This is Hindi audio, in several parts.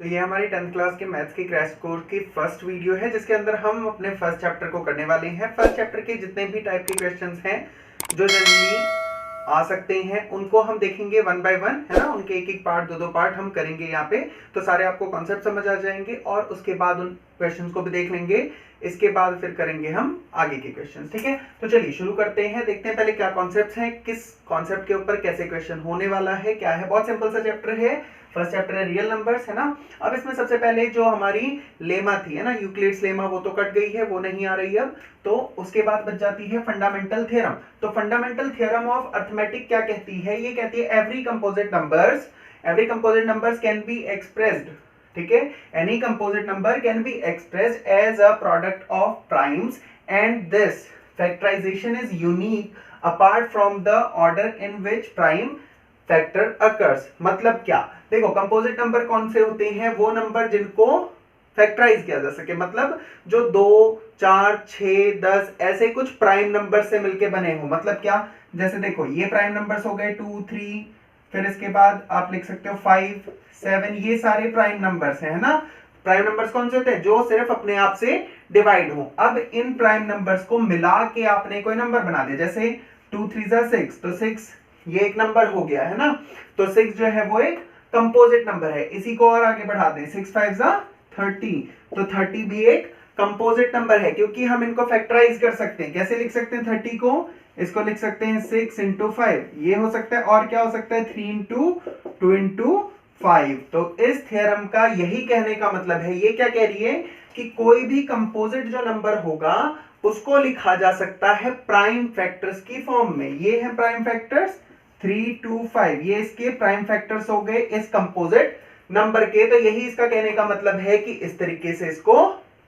तो ये हमारी 10th क्लास के मैथ्स की क्रैश कोर्स की फर्स्ट वीडियो है, जिसके अंदर हम अपने फर्स्ट चैप्टर को करने वाले हैं। फर्स्ट चैप्टर के जितने भी टाइप के क्वेश्चंस हैं जो जनरली आ सकते हैं उनको हम देखेंगे वन बाय वन, है ना। उनके एक एक पार्ट, दो पार्ट हम करेंगे यहाँ पे, तो सारे आपको कॉन्सेप्ट समझ आ जाएंगे और उसके बाद उन क्वेश्चंस को भी देख लेंगे। इसके बाद फिर करेंगे हम आगे के क्वेश्चंस, ठीक है। तो चलिए शुरू करते हैं, देखते हैं पहले क्या कॉन्सेप्ट्स हैं, किस कॉन्सेप्ट के ऊपर कैसे क्वेश्चन होने वाला है, क्या है। बहुत सिंपल सा चैप्टर है, फर्स्ट चैप्टर है रियल नंबर्स, है ना। अब इसमें सबसे पहले जो हमारी लेमा थी, है ना, यूक्लिड्स लेमा, वो तो कट गई है, वो नहीं आ रही अब। तो उसके बाद बच जाती है फंडामेंटल थ्योरम। तो फंडामेंटल थ्योरम ऑफ अरिथमेटिक क्या कहती है? ये कहती है every composite numbers can be expressed, ठीक है, any composite number can be expressed as a product of primes and this factorisation is unique apart from the order in which prime factor occurs. मतलब क्या? देखो, कंपोजिट नंबर कौन से होते हैं? वो नंबर जिनको फैक्टराइज किया जा सके, मतलब जो 2, 4, 6, 10 ऐसे कुछ प्राइम नंबर से मिलके बने हो। मतलब क्या? जैसे देखो, ये प्राइम नंबर्स हो गए 2, 3, फिर इसके बाद आप लिख सकते हो 5, 7, ये सारे प्राइम नंबर्स हैं, है ना। प्राइम नंबर्स कौन से होते हैं? जो सिर्फ अपने आप से डिवाइड हो। अब इन प्राइम नंबर्स को मिला के आपने कोई नंबर बना दिया, जैसे 2 3 6, तो 6 ये एक नंबर हो गया, है ना। तो 6 जो है वो एक कंपोजिट नंबर है। इसी को और आगे बढ़ा दें, 6 5 30, तो 30 भी एक कंपोजिट नंबर है, क्योंकि हम इनको फैक्टराइज कर सकते हैं। कैसे लिख सकते हैं 30 को? इसको लिख सकते हैं 6 into 5, ये हो सकता है। और क्या हो सकता है? 3 into 2 into 5। तो इस थ्योरम का यही कहने का मतलब है, ये क्या कह रही है कि कोई भी कंपोजिट जो नंबर होगा उसको लिखा जा सकता है प्राइम फैक्टर्स की फॉर्म में। ये है प्राइम फैक्टर्स 3, 2, 5, ये इसके प्राइम फैक्टर्स हो गए इस कंपोजिट नंबर के। तो यही इसका कहने का मतलब है कि इस तरीके से इसको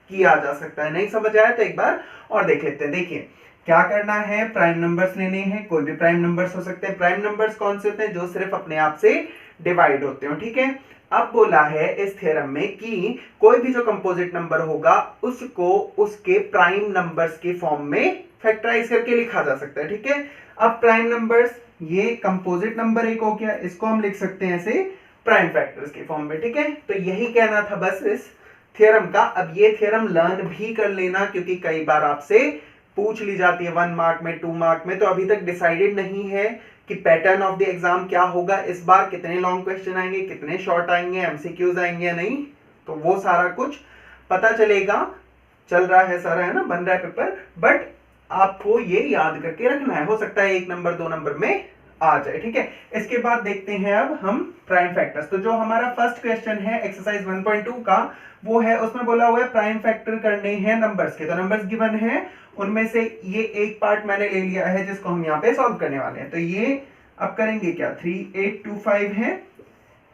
किया जा सकता है। नहीं समझ आया तो एक बार और देख लेते हैं। देखिए क्या करना है, प्राइम नंबर्स लेने हैं, कोई भी प्राइम नंबर्स हो सकते हैं। प्राइम नंबर्स कौन से होते हैं? जो सिर्फ अपने आप से डिवाइड होते हो, ठीक है। अब बोला है इस थ्योरम में कि कोई भी जो कंपोजिट नंबर होगा उसको उसके प्राइम नंबर्स के फॉर्म में फैक्टराइज करके लिखा जा सकता है, ठीक है। अब प्राइम नंबर्स, ये कंपोजिट नंबर एक हो गया, इसको हम लिख सकते हैं ऐसे प्राइम फैक्टर्स के फॉर्म में, ठीक है। तो यही कहना था बस इस थ्योरम का। अब ये थ्योरम लर्न भी कर लेना, क्योंकि कई बार आपसे पूछ ली जाती है 1 मार्क में, 2 मार्क में। तो अभी तक डिसाइडेड नहीं है कि पैटर्न ऑफ द एग्जाम क्या होगा इस बार, कितने लॉन्ग क्वेश्चन आएंगे, कितने शॉर्ट आएंगे, एमसीक्यूज आएंगे या नहीं। तो वो सारा कुछ पता चलेगा। चल रहा है सारा, है ना, बन रहा है पेपर, बट आपको ये याद करके रखना है। हो सकता है 1 नंबर 2 नंबर में आ जाए, ठीक है। इसके बाद देखते हैं अब हम प्राइम फैक्टर्स। तो जो हमारा फर्स्ट क्वेश्चन है एक्सरसाइज 1.2 का, वो है, उसमें बोला हुआ है प्राइम फैक्टर करने हैं नंबर्स के। तो नंबर्स गिवन है, उनमें से ये एक पार्ट मैंने ले लिया है जिसको हम यहाँ पे सॉल्व करने वाले हैं। तो ये अब करेंगे क्या, 3, 8, 2, 5 है,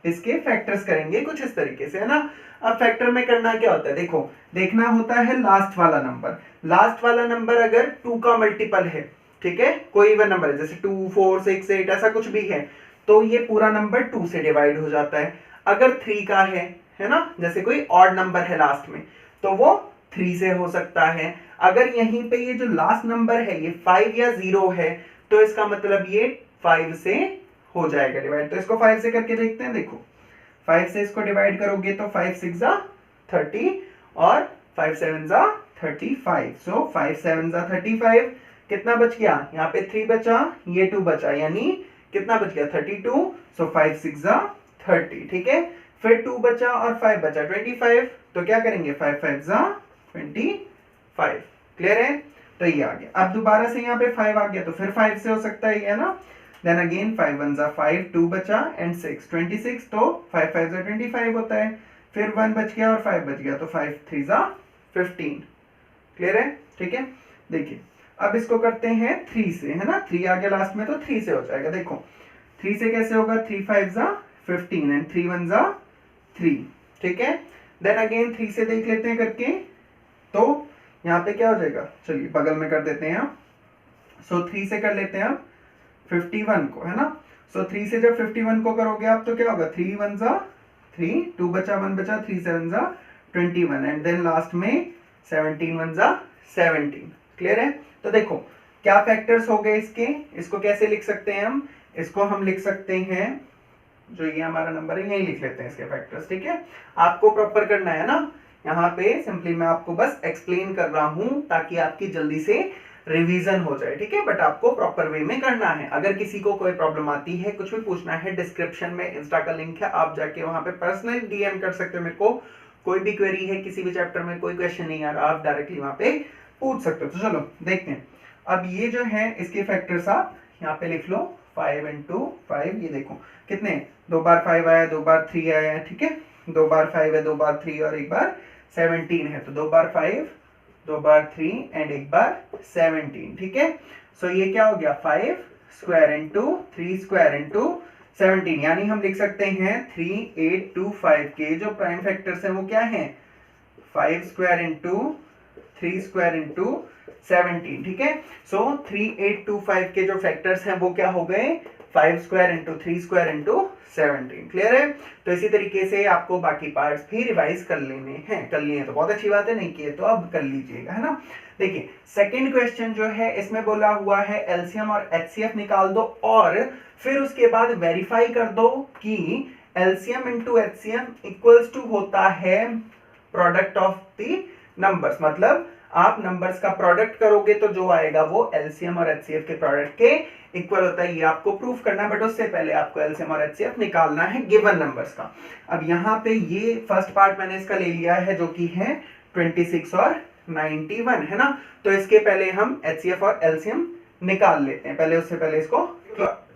इसके फैक्टर्स करेंगे कुछ इस तरीके से, है ना। अब फैक्टर में करना क्या होता है? देखो, देखना होता है लास्ट वाला नंबर। लास्ट वाला नंबर अगर 2 का मल्टीपल है, ठीक है, कोई इवन नंबर है, जैसे 2, 4, 6, 8 ऐसा कुछ भी है, तो ये पूरा नंबर 2 से डिवाइड हो जाता है। अगर 3 का है ना, जैसे कोई ऑड नंबर है लास्ट में, तो वो 3 से हो सकता है। अगर यहीं पे ये जो लास्ट नंबर है ये 5 या 0 है, तो इसका मतलब ये 5 से हो जाएगा डिवाइड। तो इसको 5 से करके देखते हैं। देखो, 5 से इसको डिवाइड करोगे तो 5 6 30 और 5 7 35। सो 5 7 35, कितना बच गया? यहाँ पे 3 बचा, ये 2 बचा, यानी कितना बच गया? 32। सो 5 6 30, ठीक है। फिर 2 बचा और 5 बचा, 25। तो क्या करेंगे? 5 5 25। क्लियर है? तो ये आ गया। अब दोबारा से यहाँ पे 5 आ गया, तो फिर 5 से हो सकता है ना। देन अगेन 5 1 5, 2 बचा एंड 6 26, तो 5 5 25 होता है। फिर 1 बच गया और 5 बच गया, तो 5 3 15। क्लियर है? ठीक है। देखिए अब इसको करते हैं 3 से, है ना। 3 आ गया लास्ट में, तो 3 से हो जाएगा। देखो 3 से कैसे होगा? 3 5 15 एंड 3 1 3, ठीक है। देन अगेन 3 से देख लेते हैं करके, तो यहाँ पे क्या हो जाएगा? चलिए बगल में कर देते हैं हम। सो 3 से कर लेते हैं अब 51 को, है ना। सो 3 से जब 51 को करोगे आप, तो क्या होगा? 3 1 3, 2 बचा 1 बचा, 3 7 21 एंड देन लास्ट में 17 1 17। क्लियर है? तो देखो क्या फैक्टर्स हो गए इसके। इसको कैसे लिख सकते हैं हम? इसको हम लिख सकते हैं जो ये हमारा नंबर है यही लिख लेते हैं इसके फैक्टर्स, ठीक है। आपको प्रॉपर करना है ना, यहाँ पे सिंपली मैं आपको बस एक्सप्लेन कर रहा हूं ताकि आपकी जल्दी से रिवीजन हो जाए, ठीक है। बट आपको प्रॉपर वे में करना है। अगर किसी को कोई प्रॉब्लम आती है, कुछ भी पूछना है, डिस्क्रिप्शन में इंस्टा का लिंक है, आप जाके वहां पे पर्सनली डीएम कर सकते हो मेरे को। कोई भी क्वेरी है, किसी भी चैप्टर में कोई क्वेश्चन नहीं आ रहा, आप डायरेक्टली वहां पे पूछ सकते हो। तो चलो देखते हैं। अब ये जो है इसके फैक्टर्स आप यहाँ पे लिख लो, 5 into 5, ये देखो कितने, 2 बार 5 आया, 2 बार 3 आया, ठीक है। 2 बार 5 है, 2 बार 3 और 1 बार 17 है, तो 2 बार 5, 2 बार 3 एंड 1 बार 17, ठीक है। सो ये क्या हो गया, 5 स्क्वायर इंटू 3 स्क्वायर इंटू 17, यानी हम लिख सकते हैं 3, 8, 2, 5 के जो प्राइम फैक्टर्स हैं वो क्या हैं, 5 स्क्वायर इंटू 3 स्क्वायर इंटू 17, ठीक है। सो 3, 8, 2, 5 के जो फैक्टर्स हैं वो क्या हो गए, 5 square into 3 square into 17, clear है। तो इसी तरीके से आपको बाकी पार्ट्स भी रिवाइज कर लेने हैं। कर लिए तो बहुत अच्छी बात है, नहीं किए तो अब कर लीजिएगा, है ना। देखिए सेकंड क्वेश्चन जो है इसमें बोला हुआ है एलसीएम और एचसीएफ निकाल दो और फिर उसके बाद वेरीफाई कर दो कि LCM into HCF equals to होता है प्रोडक्ट ऑफ द नंबर्स। मतलब आप नंबर्स का प्रोडक्ट करोगे तो जो आएगा वो एलसीएम और एचसीएफ के प्रोडक्ट के इक्वल होता है, ये आपको प्रूफ करना है। बट उससे पहले आपको एलसीएम और एचसीएफ निकालना है गिवन नंबर्स का। अब यहाँ पे ये फर्स्ट पार्ट मैंने इसका ले लिया है जो कि है 26 और 91, है ना। तो इसके पहले हम एचसीएफ और एलसीएम निकाल लेते हैं। पहले उससे पहले इसको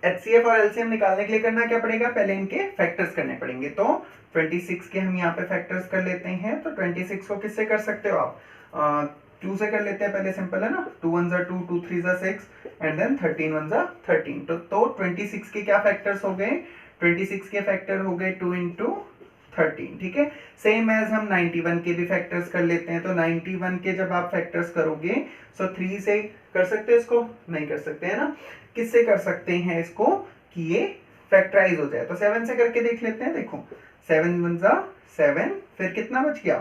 एचसीएफ और एलसीएम निकालने के लिए करना क्या पड़ेगा, पहले इनके फैक्टर्स करने पड़ेंगे। तो 26 के हम यहाँ पे फैक्टर्स कर लेते हैं। तो 26 को किससे कर सकते हो आप, 2 से कर लेते हैं पहले, सिंपल है ना। 2 1 2, 2 3 6 एंड देन 13 1 13। तो 26 के क्या फैक्टर्स हो गए, 26 के फैक्टर हो गए 2 into 13, ठीक है। सेम एज हम 91 के भी फैक्टर्स कर लेते हैं। तो 91 के जब आप फैक्टर्स करोगे, सो 3 से कर सकते हैं इसको, नहीं कर सकते है ना। किससे कर सकते हैं इसको कि ये फैक्टराइज हो जाए, तो 7 से करके देख लेते हैं। देखो 7 1 7, फिर कितना बच गया,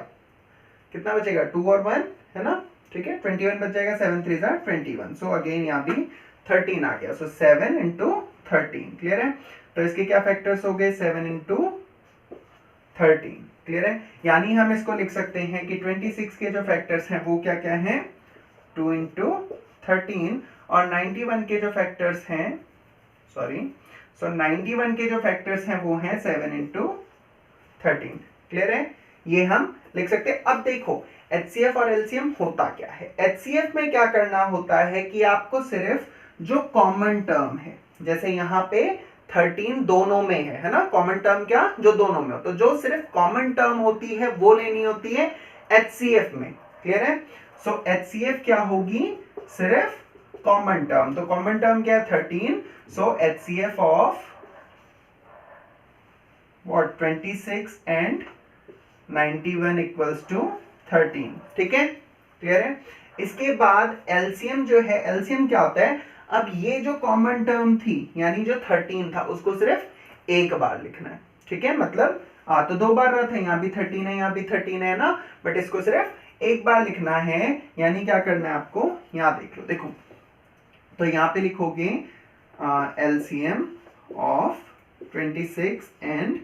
कितना बचेगा, 2 और 1, है ना, ठीक है। 21 बच जाएगा, 7 3 21। सो अगेन यहाँ भी 13 आ गया। सो 7 into 13, क्लियर है। तो इसके क्या फैक्टर्स हो गए, 7 into 13, क्लियर है। यानी हम इसको लिख सकते हैं कि 26 के जो फैक्टर्स हैं वो क्या क्या हैं, 2 into 13, और 91 के जो फैक्टर्स हैं, सॉरी, सो 91 के जो फैक्टर्स हैं वो हैं 7 into 13, क्लियर है। ये हम लिख सकते हैं। अब देखो एचसीएफ और एलसीएम होता क्या है। एचसीएफ में क्या करना होता है कि आपको सिर्फ जो कॉमन टर्म है, जैसे यहाँ पे 13 दोनों में है ना, कॉमन टर्म क्या, जो दोनों में हो, तो जो सिर्फ कॉमन टर्म होती है वो लेनी होती है एचसीएफ में, क्लियर है। सो एचसीएफ क्या होगी, सिर्फ कॉमन टर्म। तो कॉमन टर्म क्या है, 13। So HCF of what, 26 and 91 equals to 13, ठीक है, क्लियर है। इसके बाद एलसीएम जो है, एलसीएम क्या होता है, अब ये जो कॉमन टर्म थी यानी जो 13 था उसको सिर्फ एक बार लिखना है, ठीक है। मतलब तो 2 बार रहा था, यहाँ भी 13 है, यहाँ भी 13 है ना, बट इसको सिर्फ एक बार लिखना है। यानी क्या करना है आपको, यहाँ देख लो, देखो तो यहाँ पे लिखोगे LCM of 26 and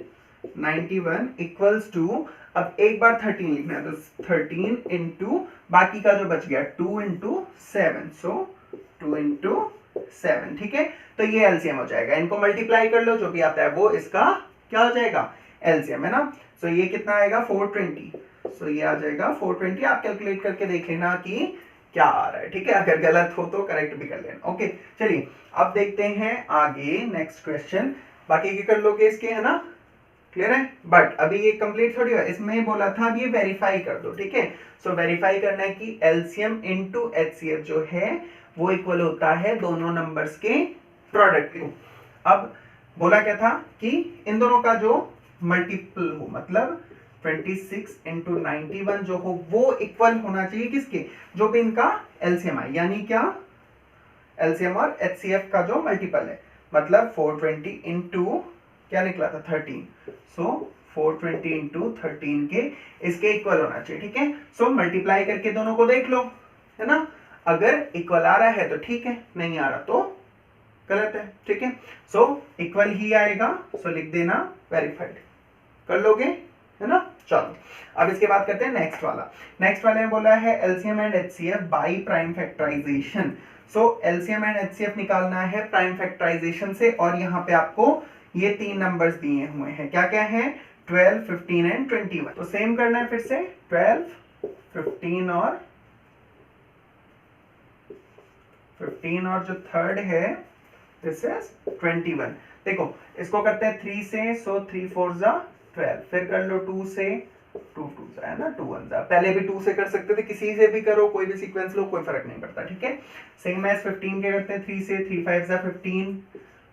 91 equals to, अब एक बार 13 लिखना है, तो 13 इंटू बाकी का जो बच गया 2 into 7, सो 2 into 7, ठीक है। तो ये एलसीएम हो जाएगा। इनको मल्टीप्लाई कर लो, जो भी आता है वो इसका क्या हो जाएगा, एलसीएम, है ना। सो ये कितना आएगा, 420। सो ये आ जाएगा 420। आप कैलकुलेट करके देख लेना कि क्या आ रहा है, ठीक है। अगर गलत हो तो करेक्ट भी कर लेना। ओके चलिए अब देखते हैं आगे नेक्स्ट क्वेश्चन। बाकी की कर लोगे इसके, है ना, क्लियर है। बट अभी ये कंप्लीट थोड़ी है, इसमें बोला था अब ये वेरीफाई कर दो, ठीक है। सो वेरीफाई करना है कि एलसीएम इनटू एचसीएफ जो है वो इक्वल होता है दोनों नंबर्स के प्रोडक्ट के। अब बोला क्या था कि इन दोनों का जो मल्टीपल हो, मतलब 26 into 91 जो हो वो इक्वल होना चाहिए किसके, जो भी इनका एलसीएम है, यानी क्या, एलसीएम और एचसीएफ का जो मल्टीपल है, मतलब 420 इंटू क्या निकला था 13। सो 420 इंटू 13 के इसके इक्वल होना चाहिए, ठीक है। सो मल्टीप्लाई करके दोनों को देख लो, है ना। अगर इक्वल आ रहा है तो ठीक है, नहीं आ रहा तो गलत है, ठीक है। सो इक्वल ही आएगा, सो लिख देना वेरीफाइड, कर लोगे, है ना। चलो अब इसके बाद करते हैं नेक्स्ट वाला। नेक्स्ट वाले में बोला है LCM and HCF by prime factorisation. So LCM and HCF निकालना है प्राइम फैक्टराइजेशन से, और यहाँ पे आपको ये 3 नंबर्स दिए हुए हैं, क्या क्या है, 12, 15 एंड 21। तो सेम करना है फिर से, 12, 15 और जो थर्ड है दिस इज 21। देखो इसको करते हैं 3 से, सो 3 4 जा 12, फिर कर लो 2 से, 2 2 जा है ना, 2 1 जा, पहले भी 2 से कर सकते थे, किसी से भी करो, कोई भी सीक्वेंस लो, कोई फर्क नहीं पड़ता, ठीक है। सेम एज 15 के करते हैं 3 से, 3 5 जा 15,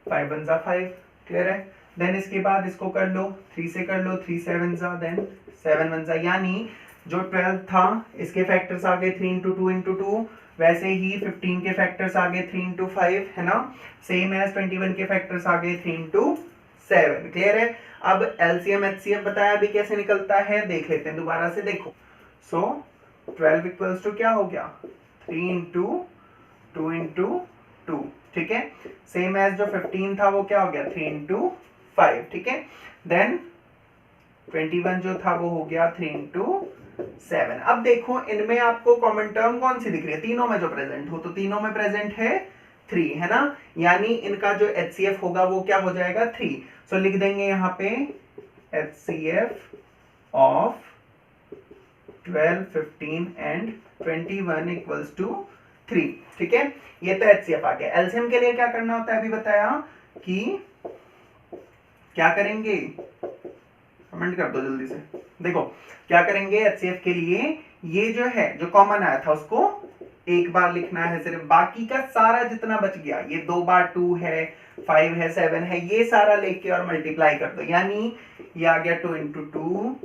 5 1 जा 5, क्लियर है। देन इसके बाद इसको कर लो 3 से कर लो, 3 7 जा, देन 7 1 जा, यानी जो 12 था इसके फैक्टर्स आ गए 3 into 2 into 2, वैसे ही 15 के फैक्टर्स आ गए 3 into 5, है ना। सेम एज 21 के फैक्टर्स आ गए 3 into 7, क्लियर है। अब एलसीएम एचसीएफ बताया अभी कैसे निकलता है, देख लेते हैं दोबारा से, देखो। सो 12 इक्वल्स टू क्या हो गया, 3 into 2 into 2, ठीक है। सेम एज जो 15 था वो क्या हो गया, 3 into 5, ठीक है। देन 21 जो था वो हो गया 3 into 7। अब देखो इनमें आपको कॉमन टर्म कौन सी दिख रही है, तीनों में जो प्रेजेंट हो, तो तीनों में प्रेजेंट है 3, है ना, यानी इनका जो HCF होगा वो क्या हो जाएगा 3। सो लिख देंगे यहाँ पे HCF of 12, 15 and 21 equals to 3, ठीक है। ये तो HCF आ गया। एलसीएम के लिए क्या करना होता है अभी बताया कि क्या करेंगे, कमेंट कर दो जल्दी से। देखो क्या करेंगे HCF के लिए, ये जो है जो कॉमन आया था उसको एक बार लिखना है सिर्फ, बाकी का सारा जितना बच गया, ये 2 बार 2 है, 5 है, 7 है, ये सारा लेके और मल्टीप्लाई कर दो, यानी ये आ गया 2 into 2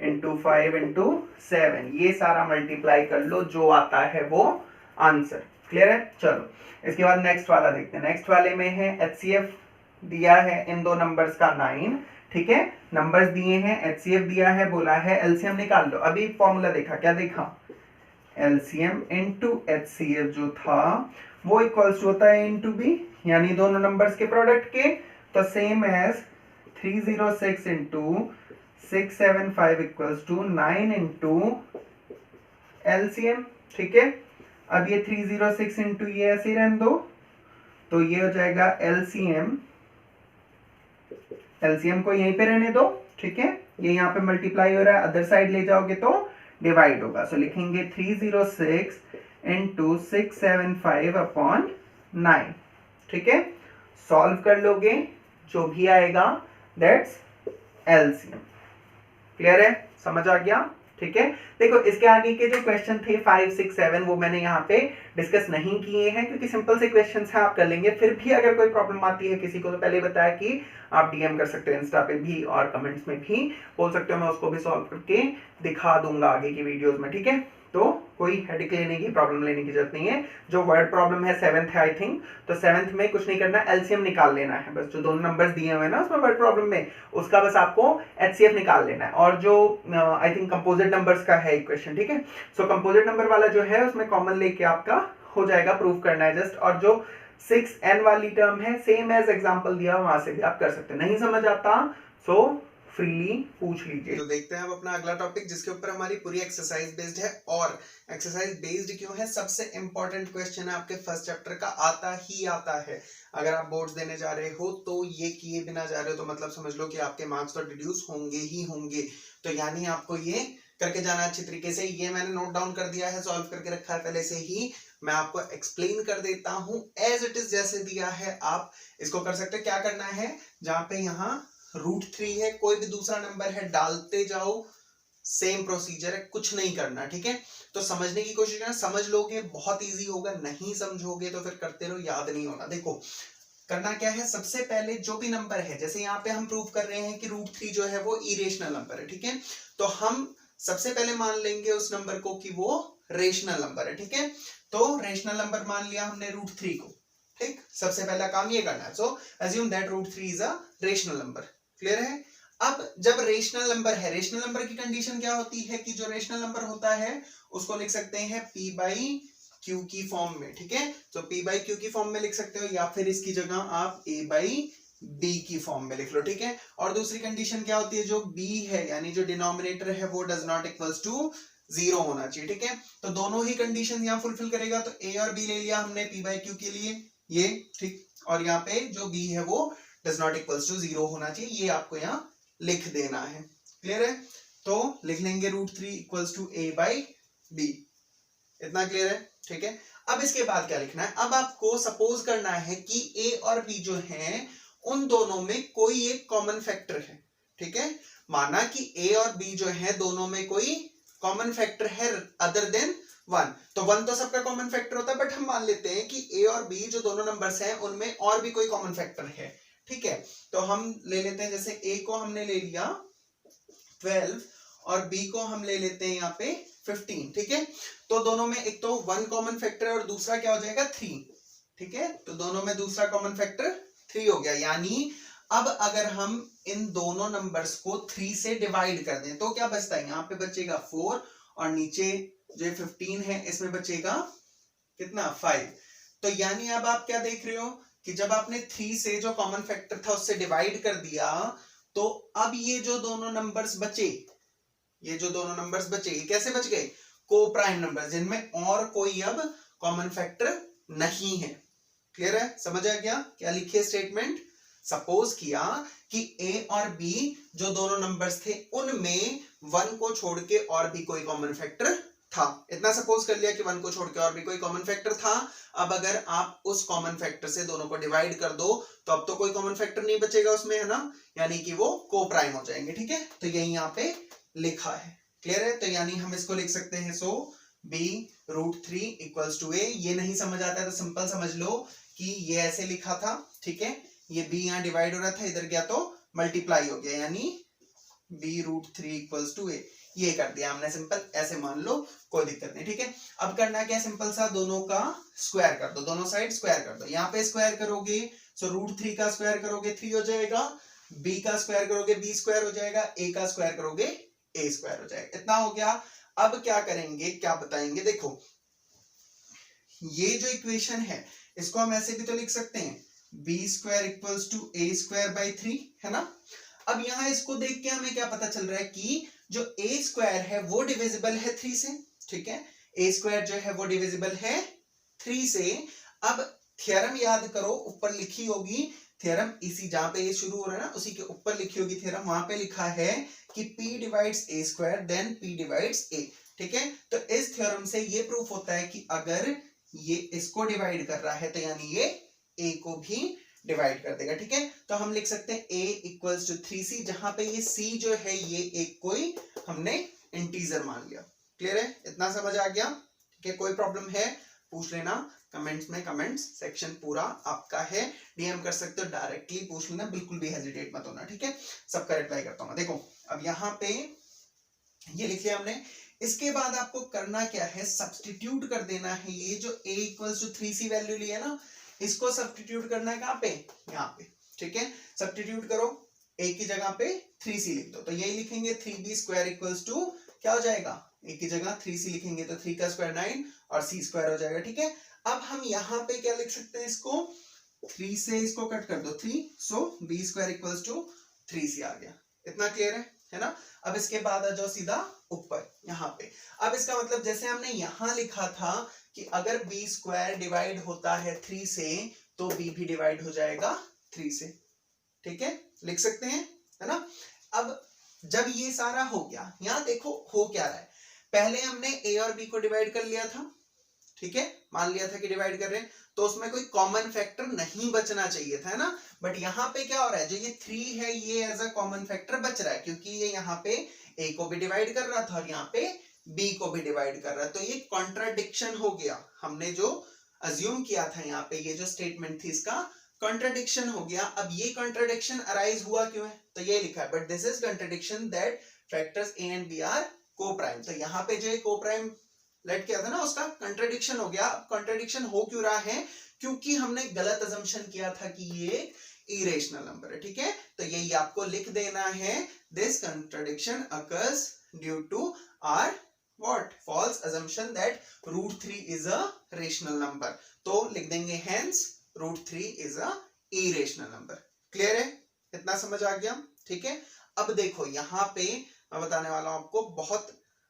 into 5 into 7, ये सारा मल्टीप्लाई कर लो, जो आता है वो आंसर, क्लियर है। चलो इसके बाद नेक्स्ट वाला देखते हैं। नेक्स्ट वाले में है HCF दिया है इन दो नंबर्स का 9, ठीक है, नंबर्स दिए हैं, HCF दिया है, बोला है एलसीएम निकाल लो। अभी फॉर्मूला देखा, क्या देखा, एलसीएम इनटू HCF जो था वो इक्वल्स होता है इनटू बी, यानी दोनों नंबर्स के प्रोडक्ट के। तो same as 306 into 675 equals to 9 into LCM, ठीक है। अब ये 306 इंटू ये ऐसे ही रहने दो, तो ये हो जाएगा एलसीएम, एलसीएम को यहीं पे रहने दो, ठीक है। ये यहाँ पे मल्टीप्लाई हो रहा है, अदर साइड ले जाओगे तो डिवाइड होगा। सो लिखेंगे 306 इंटू 675 अपॉन 9, ठीक है। सॉल्व कर लोगे, जो भी आएगा दैट्स एलसीएम, क्लियर है, समझ आ गया, ठीक है। देखो इसके आगे के जो क्वेश्चन थे 5, 6, 7 वो मैंने यहाँ पे डिस्कस नहीं किए हैं, क्योंकि सिंपल से क्वेश्चंस हैं, आप कर लेंगे। फिर भी अगर कोई प्रॉब्लम आती है किसी को, तो पहले बताया कि आप डीएम कर सकते हैं इंस्टा पे भी, और कमेंट्स में भी बोल सकते हो, मैं उसको भी सॉल्व करके दिखा दूंगा आगे की वीडियोस में, ठीक है। तो कोई हेडेक लेने की, प्रॉब्लम लेने की जरूरत नहीं है। जो वर्ड प्रॉब्लम है 7th है आई थिंक, तो 7th में कुछ नहीं करना, एलसीएम निकाल लेना है बस, जो दोनों नंबर्स दिए हुए हैं ना उसमें वर्ड प्रॉब्लम में, उसका बस आपको HCF निकाल लेना है। और जो आई थिंक कंपोजिट नंबर्स का है इक्वेशन, ठीक है। सो कंपोजिट नंबर वाला जो है उसमें कॉमन लेके आपका हो जाएगा, प्रूफ करना है जस्ट। और जो 6n वाली टर्म है, सेम एज एग्जांपल दिया वहां से भी आप कर सकते हैं। नहीं समझ आता सो फ्रीली पूछ लीजिए। तो देखते हैं अब अपना अगला टॉपिक, जिसके ऊपर हमारी पूरी एक्सरसाइज बेस्ड है। और एक्सरसाइज बेस्ड क्यों है, सबसे इंपॉर्टेंट क्वेश्चन है आपके फर्स्ट चैप्टर का, आता ही आता है। अगर आप बोर्ड्स देने जा रहे हो तो ये किए बिना जा रहे हो, तो मतलब समझ लो कि आपके मार्क्स तो डिड्यूस होंगे ही होंगे। तो यानी आपको ये करके जाना अच्छी तरीके से। ये मैंने नोट डाउन कर दिया है, सॉल्व करके रखा है पहले से ही, मैं आपको एक्सप्लेन कर देता हूं एज इट इज, जैसे दिया है आप इसको कर सकते हो। क्या करना है, जहां पे यहाँ √3 है, कोई भी दूसरा नंबर है डालते जाओ, सेम प्रोसीजर है, कुछ नहीं करना, ठीक है। तो समझने की कोशिश करना, समझ लोगे बहुत इजी होगा, नहीं समझोगे तो फिर करते रहो, याद नहीं होगा। देखो करना क्या है, सबसे पहले जो भी नंबर है, जैसे यहाँ पे हम प्रूव कर रहे हैं कि √3 जो है वो इरेशनल नंबर है, ठीक है। तो हम सबसे पहले मान लेंगे उस नंबर को कि वो रेशनल नंबर है, ठीक है। तो रेशनल नंबर मान लिया हमने √3 को, ठीक। सबसे पहला काम ये करना है। So assume that √3 is a rational number, clear है। अब जब रेशनल नंबर है, रेशनल नंबर की कंडीशन क्या होती है कि जो रेशनल नंबर होता है उसको लिख सकते हैं p/q, क्यू की फॉर्म में, ठीक है। तो p बाई क्यू की फॉर्म में लिख सकते हो, या फिर इसकी जगह आप a बाई b की फॉर्म में लिख लो, ठीक है। और दूसरी कंडीशन क्या होती है, जो b है यानी जो डिनोमिनेटर है वो डज नॉट इक्वल्स टू 0 होना चाहिए, ठीक है। तो दोनों ही कंडीशन यहाँ फुलफिल करेगा। तो a और b ले लिया हमने p बाई क्यू के लिए, ये ठीक। और यहाँ पे जो b है वो डज नॉट इक्वल्स टू 0 होना चाहिए, ये आपको यहाँ लिख देना है। क्लियर है? तो लिख लेंगे √3 equals to a by b। इतना क्लियर है? ठीक है। अब इसके बाद क्या लिखना है, अब आपको सपोज करना है कि a और b जो हैं उन दोनों में कोई एक कॉमन फैक्टर है, ठीक है। माना कि a और b जो है दोनों में कोई कॉमन फैक्टर है अदर देन 1। तो 1 तो सबका कॉमन फैक्टर होता है, बट हम मान लेते हैं कि a और b जो दोनों नंबर्स हैं उनमें और भी कोई कॉमन फैक्टर है, ठीक है। तो हम ले लेते हैं, जैसे a को हमने ले लिया 12 और b को हम ले लेते हैं यहाँ पे 15, ठीक है। तो दोनों में एक तो 1 कॉमन फैक्टर है और दूसरा क्या हो जाएगा 3, ठीक है। तो दोनों में दूसरा कॉमन फैक्टर 3 हो गया। यानी अब अगर हम इन दोनों नंबर्स को 3 से डिवाइड कर दें तो क्या बचता है, यहाँ पे बचेगा 4 और नीचे जो 15 है इसमें बचेगा कितना 5। तो यानी अब आप क्या देख रहे हो कि जब आपने 3 से जो कॉमन फैक्टर था उससे डिवाइड कर दिया, तो अब ये जो दोनों नंबर्स बचे, ये जो दोनों नंबर्स बचे ये कैसे बच गए, को प्राइम नंबर, जिनमें और कोई अब कॉमन फैक्टर नहीं है। क्लियर है? समझ आ गया? क्या लिखिए स्टेटमेंट, सपोज किया कि a और b जो दोनों नंबर्स थे उनमें 1 को छोड़ के और भी कोई कॉमन फैक्टर था। इतना सपोज कर लिया कि 1 को छोड़ के और भी कोई कॉमन फैक्टर था। अब अगर आप उस कॉमन फैक्टर से दोनों को डिवाइड कर दो तो अब तो कोई कॉमन फैक्टर नहीं बचेगा उसमें, है ना, यानी कि वो को प्राइम हो जाएंगे, ठीक है। तो यही यहाँ पे लिखा है। क्लियर है? तो यानी हम इसको लिख सकते हैं, सो b √3 इक्वल्स टू a। ये नहीं समझ आता है तो सिंपल समझ लो कि ये ऐसे लिखा था, ठीक है। ये b यहाँ डिवाइड हो रहा था, इधर गया तो मल्टीप्लाई हो गया, यानी b √3 इक्वल्स टू a। ये कर दिया हमने सिंपल, ऐसे मान लो, कोई दिक्कत नहीं, ठीक है। अब करना क्या, सिंपल सा दोनों का स्क्वायर कर दो, दोनों साइड स्क्वायर कर दो। यहाँ पे स्क्वायर करोगे सो √3 का स्क्वायर करोगे 3 हो जाएगा, b का स्क्वायर करोगे b स्क्वायर हो जाएगा, a का स्क्वायर करोगे a स्क्वायर हो जाएगा। इतना हो गया। अब क्या करेंगे, क्या बताएंगे, देखो ये जो इक्वेशन है इसको हम ऐसे भी तो लिख सकते हैं, b square equals to a square by 3, है ना। अब यहाँ इसको देख के हमें क्या पता चल रहा है कि जो a स्क्वायर है वो डिविजिबल है 3 से, ठीक है। a स्क्वायर जो है वो डिविजिबल है 3 से। अब थ्योरम याद करो, ऊपर लिखी होगी थ्योरम, इसी जहां पे ये शुरू हो रहा है ना उसी के ऊपर लिखी होगी थ्योरम, वहां पे लिखा है कि p divides a square then p divides a, ठीक है। तो इस थ्योरम से ये प्रूफ होता है कि अगर ये इसको डिवाइड कर रहा है तो यानी ये a को भी डिवाइड कर देगा, ठीक है। तो हम लिख सकते हैं a इक्वल्स टू 3c, जहां पे ये c जो है ये एक कोई हमने इंटीजर मान लिया। क्लियर है? इतना समझ आ गया? ठीक है। कोई प्रॉब्लम है पूछ लेना कमेंट्स में, कमेंट्स सेक्शन पूरा आपका है, डीएम कर सकते हो, डायरेक्टली पूछ लेना, बिल्कुल भी हेजिटेट मत होना, ठीक है। सबका रिप्लाई करता हूँ। देखो अब यहाँ पे ये लिख लिया हमने। इसके बाद आपको करना क्या है, सब्स्टिट्यूट कर देना है। ये जो a equals to 3c value लिया ना, इसको सब्स्टिट्यूट करना है कहाँ पे, यहाँ पे, ठीक है। सब्स्टिट्यूट करो, a की जगह पे 3c लिख दो, तो यही लिखेंगे 3b स्क्वायर इक्वल्स टू क्या हो जाएगा, a की जगह 3c लिखेंगे तो 3 का स्क्वायर 9 और c स्क्वायर हो जाएगा, ठीक है। अब हम यहाँ पे क्या लिख सकते हैं, इसको 3 से इसको कट कर दो 3, so b square equals to 3c आ गया। इतना क्लियर है ना। अब इसके बाद आ जाओ सीधा ऊपर यहाँ पे। अब इसका मतलब जैसे हमने यहाँ लिखा था कि अगर b स्क्वायर डिवाइड होता है 3 से तो b भी डिवाइड हो जाएगा 3 से, ठीक है, लिख सकते हैं, है ना। अब जब ये सारा हो गया, यहाँ देखो हो क्या रहा है, पहले हमने a और b को डिवाइड कर लिया था, ठीक है, मान लिया था कि डिवाइड कर रहे हैं, तो उसमें कोई कॉमन फैक्टर नहीं बचना चाहिए था, है ना। बट यहाँ पे क्या हो रहा है, जो ये 3 है ये एज अ कॉमन फैक्टर बच रहा है, क्योंकि ये यहाँ पे a को भी डिवाइड कर रहा था और यहाँ पे b को भी डिवाइड कर रहा है। तो ये कॉन्ट्राडिक्शन हो गया, हमने जो अज्यूम किया था यहाँ पे, ये जो स्टेटमेंट थी इसका कॉन्ट्राडिक्शन हो गया। अब ये कॉन्ट्राडिक्शन अराइज हुआ क्यों है, तो ये लिखा है, but this is contradiction that factors a and b are coprime. तो यहाँ पे जो को प्राइम लेट किया था ना, उसका कंट्राडिक्शन हो गया। अब कंट्राडिक्शन हो क्यों रहा है, क्योंकि हमने गलत अजम्पशन किया था कि ये इरेशनल नंबर है, ठीक है। तो यही आपको लिख देना है, this contradiction occurs due to our what false assumption that √3 is a rational number, तो लिख देंगे hence √3 is a irrational number। Clear है, इतना समझ आ गया, ठीक है। अब देखो यहाँ पे मैं बताने वाला हूं आपको बहुत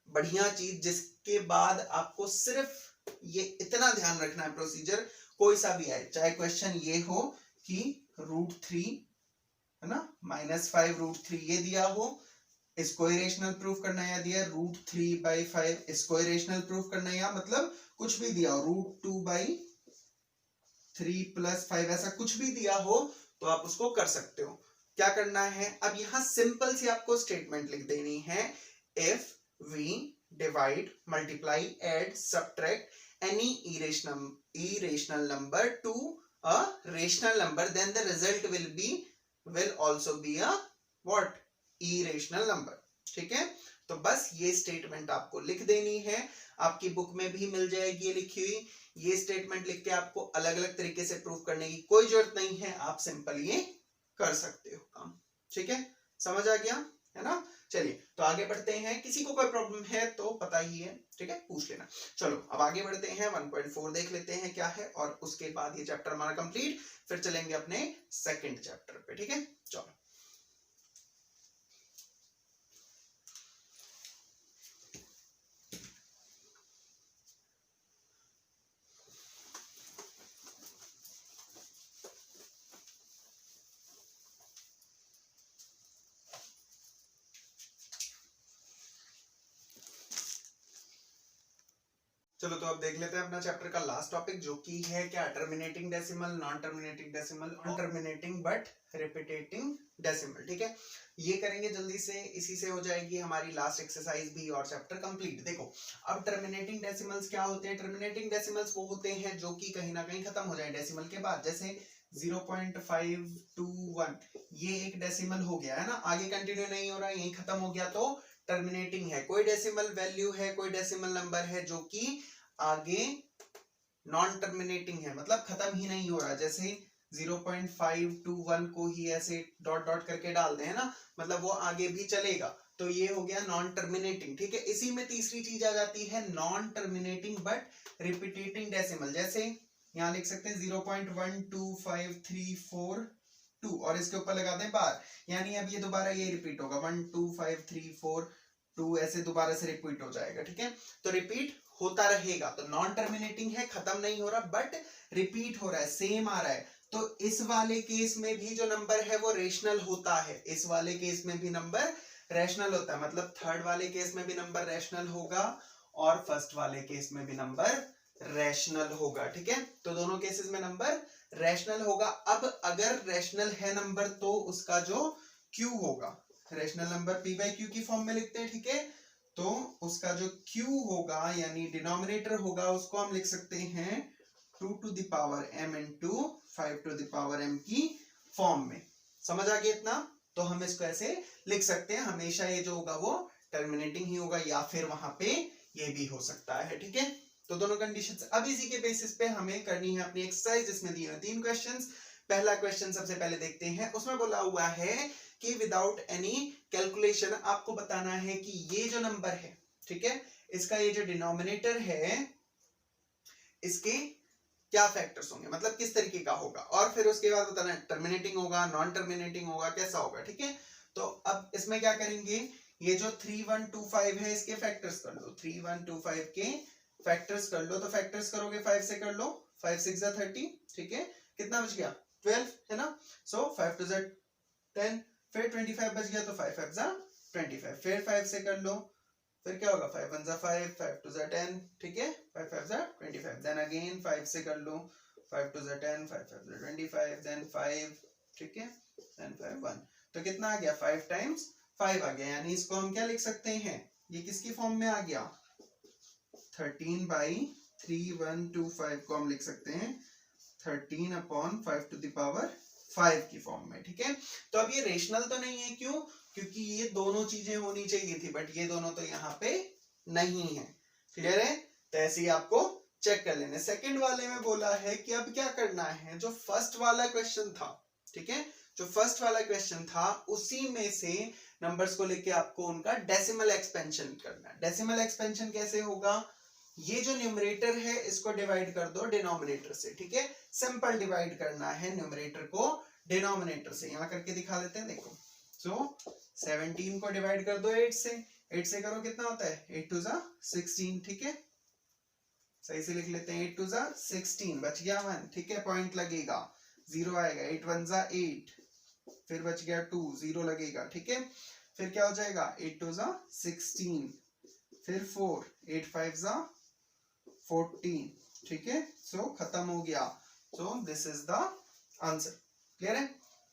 बढ़िया चीज, जिसके बाद आपको सिर्फ ये इतना ध्यान रखना है, प्रोसीजर कोई सा भी आए, चाहे क्वेश्चन ये हो कि √3 है ना -5 √3 ये दिया हो, इसको इरेशनल प्रूफ करना है, या दिया √3/5 इसको इरेशनल प्रूफ करना है, या मतलब कुछ भी दिया हो √2/3 + 5 ऐसा कुछ भी दिया हो तो आप उसको कर सकते हो। क्या करना है, अब यहां सिंपल सी आपको स्टेटमेंट लिख देनी है, if we divide multiply add subtract any irrational number to a rational number then the result will also be a what irrational number। ठीक है, तो बस ये स्टेटमेंट आपको लिख देनी है, आपकी बुक में भी मिल जाएगी ये लिखी हुई। ये स्टेटमेंट लिख के आपको अलग अलग तरीके से प्रूफ करने की कोई जरूरत नहीं है, आप सिंपल ये कर सकते हो काम। ठीक है, समझ आ गया है ना। चलिए तो आगे बढ़ते हैं, किसी को कोई प्रॉब्लम है तो पता ही है, ठीक है, पूछ लेना। चलो अब आगे बढ़ते हैं, 1.4 देख लेते हैं क्या है, और उसके बाद ये चैप्टर हमारा कंप्लीट, फिर चलेंगे अपने सेकंड चैप्टर पे। ठीक है, चलो चलो तो अब देख लेते हैं अपना चैप्टर का लास्ट टॉपिक, जो कि है क्या, terminating decimal, non terminating decimal, non terminating but repeating decimal. ठीक है, ये करेंगे जल्दी से, इसी से हो जाएगी हमारी लास्ट एक्सरसाइज भी और चैप्टर कंप्लीट। देखो अब टर्मिनेटिंग डेसिमल्स क्या होते हैं, टर्मिनेटिंग डेसिमल्स वो होते हैं जो कि कहीं ना कहीं खत्म हो जाए डेसिमल के बाद, जैसे 0.521 ये एक डेसिमल हो गया है ना, आगे कंटिन्यू नहीं हो रहा है, यही खत्म हो गया तो टर्मिनेटिंग है। कोई डेसिमल वैल्यू है, कोई डेसिमल नंबर है जो कि आगे नॉन टर्मिनेटिंग है, मतलब खत्म ही नहीं हो रहा, जैसे 0.521 को ही ऐसे डॉट डॉट करके डाल दें, है ना, मतलब वो आगे भी चलेगा, तो ये हो गया नॉन टर्मिनेटिंग। ठीक है, इसी में तीसरी चीज आ जाती है non terminating but repeating decimal, जैसे यहां लिख सकते हैं 0.125342 और इसके ऊपर लगा दें बार, यानी अब ये दोबारा ये रिपीट होगा 12534 ऐसे दोबारा से रिपीट हो जाएगा। ठीक है, तो रिपीट होता रहेगा, तो नॉन टर्मिनेटिंग है, खत्म नहीं हो रहा बट रिपीट हो रहा है, सेम आ रहा है। तो इस वाले केस में भी जो नंबर है वो रेशनल होता है, इस वाले केस में भी नंबर रैशनल होता है, मतलब थर्ड वाले केस में भी नंबर रैशनल होगा और फर्स्ट वाले केस में भी नंबर रैशनल होगा। ठीक है, तो दोनों केसेस में नंबर रैशनल होगा। अब अगर रैशनल है नंबर तो उसका जो Q होगा, रैशनल नंबर P/Q की फॉर्म में लिखते हैं। ठीक है, तो उसका जो Q होगा यानी डिनोमिनेटर होगा, उसको हम लिख सकते हैं 2m into 5m की फॉर्म में। समझ आ गया इतना, तो हम इसको ऐसे लिख सकते हैं, हमेशा ये जो होगा वो टर्मिनेटिंग ही होगा, या फिर वहां पे ये भी हो सकता है। ठीक है, तो दोनों कंडीशंस। अब इसी के बेसिस पे हमें करनी है अपनी एक्सरसाइज, जिसमें दिए हैं 3 क्वेश्चंस। पहला क्वेश्चन सबसे पहले देखते हैं, उसमें बोला हुआ है कि विदाउट एनी कैलकुलेशन आपको बताना है कि ये जो नंबर है, ठीक है, इसका ये जो डिनोमिनेटर है इसके क्या फैक्टर्स होंगे, मतलब किस तरीके का होगा, और फिर उसके बाद बताना है टर्मिनेटिंग होगा, नॉन टर्मिनेटिंग होगा, कैसा होगा। ठीक है, तो अब इसमें क्या करेंगे, ये जो 3125 है इसके फैक्टर्स कर लो, 3125 के फैक्टर्स कर लो, तो फैक्टर्स करोगे 5 से कर लो, 5 6 30। ठीक है, कितना बच गया 12 है ना, सो 5 2 10, फिर 25 बच गया तो 5 5 25, फिर 5 से कर लो, फिर क्या होगा 5 1 5 5 2 10। ठीक है, 5 5 25, देन अगेन 5 से कर लो, 5 2 10 5 5 25, देन 5, ठीक है, देन 5 1, तो कितना आ गया 5 टाइम्स 5 आ गया, यानी इसको हम क्या लिख सकते हैं, ये किसकी फॉर्म में आ गया 13/3125 को हम लिख सकते हैं 13/5 की फॉर्म में। ठीक है, तो अब ये रेशनल तो नहीं है, क्यों, क्योंकि ये दोनों चीजें होनी चाहिए थी, बट ये दोनों तो यहाँ पे नहीं है। क्लियर है, तो ऐसे ही आपको चेक कर लेना। सेकंड वाले में बोला है कि अब क्या करना है, जो फर्स्ट वाला क्वेश्चन था, ठीक है, जो फर्स्ट वाला क्वेश्चन था उसी में से नंबर्स को लेके आपको उनका डेसिमल एक्सपेंशन करना है। डेसिमल एक्सपेंशन कैसे होगा, ये जो न्यूमरेटर है इसको डिवाइड कर दो डिनोमिनेटर से, ठीक है, सिंपल डिवाइड करना है न्यूमरेटर को डिनोमिनेटर से। यहां करके दिखा देते हैं, देखो। सो 17 को डिवाइड कर दो 8 से, 8 से करो कितना होता है, 8 2 जा 16, ठीक है, सही से लिख लेते हैं, 8 2 जा 16, बच गया 1, ठीक है, पॉइंट लगेगा, 0 आएगा, 8 1 जा 8, फिर बच गया 2, 0 लगेगा, ठीक है, फिर क्या हो जाएगा, 8 2 जा 16, फिर 4, 8 5 जा 14, ठीक है, सो खत्म हो गया। So this is the answer, clear है।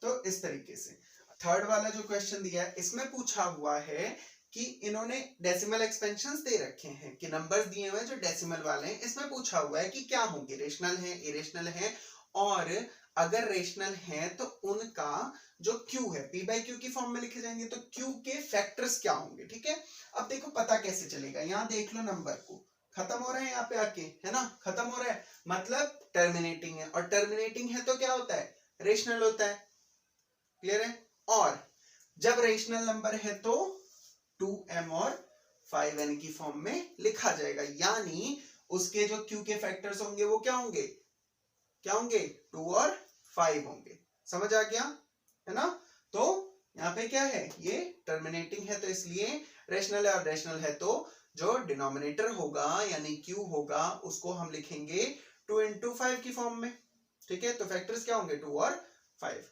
तो इस तरीके से थर्ड वाला जो क्वेश्चन दिया है इसमें पूछा हुआ है कि इन्होंने डेसिमल एक्सपेंशंस दे रखे हैं कि नंबर्स दिए हुए हैं जो डेसिमल वाले हैं, इसमें पूछा हुआ है कि क्या होंगे, रेशनल है, इरेशनल है, और अगर रेशनल है तो उनका जो क्यू है पी बाई क्यू की फॉर्म में लिखे जाएंगे, तो क्यू के फैक्टर्स क्या होंगे, ठीक है। अब देखो पता कैसे चलेगा, यहाँ देख लो नंबर को, खत्म हो रहा है यहाँ पे आके, है ना, खत्म हो रहा है मतलब टर्मिनेटिंग है, और टर्मिनेटिंग है तो क्या होता है, रेशनल होता है, क्लियर है। और जब रेशनल नंबर है तो 2m और 5n की फॉर्म में लिखा जाएगा, यानी उसके जो q के फैक्टर्स होंगे वो क्या होंगे, क्या होंगे, 2 और 5 होंगे, समझ आ गया, है ना। तो यहाँ पे क्या है, ये टर्मिनेटिंग है तो इसलिए रेशनल है, और रेशनल है तो जो डिनोमिनेटर होगा यानी q होगा उसको हम लिखेंगे 2 into 5 की फॉर्म में, ठीक है। तो फैक्टर्स क्या होंगे, 2 और 5,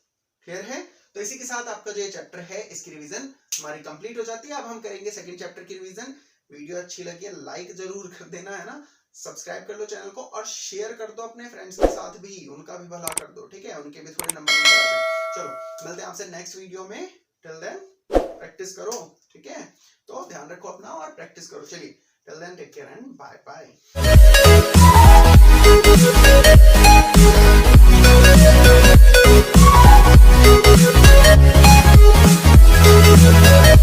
क्लियर है। तो इसी के साथ आपका जो ये चैप्टर है इसकी रिवीजन हमारी कंप्लीट हो जाती है। अब हम करेंगे सेकंड चैप्टर की रिवीजन। वीडियो अच्छी लगी है लाइक जरूर कर देना, है ना, सब्सक्राइब कर लो चैनल को और शेयर कर दो अपने फ्रेंड्स के साथ भी, उनका भी भला कर दो, ठीक है, उनके भी थोड़े नंबर आ जाए। चलो मिलते हैं आपसे नेक्स्ट वीडियो में, टिल देन प्रैक्टिस करो, ठीक है, तो ध्यान रखो अपना और प्रैक्टिस करो। चलिए till then take care and bye bye.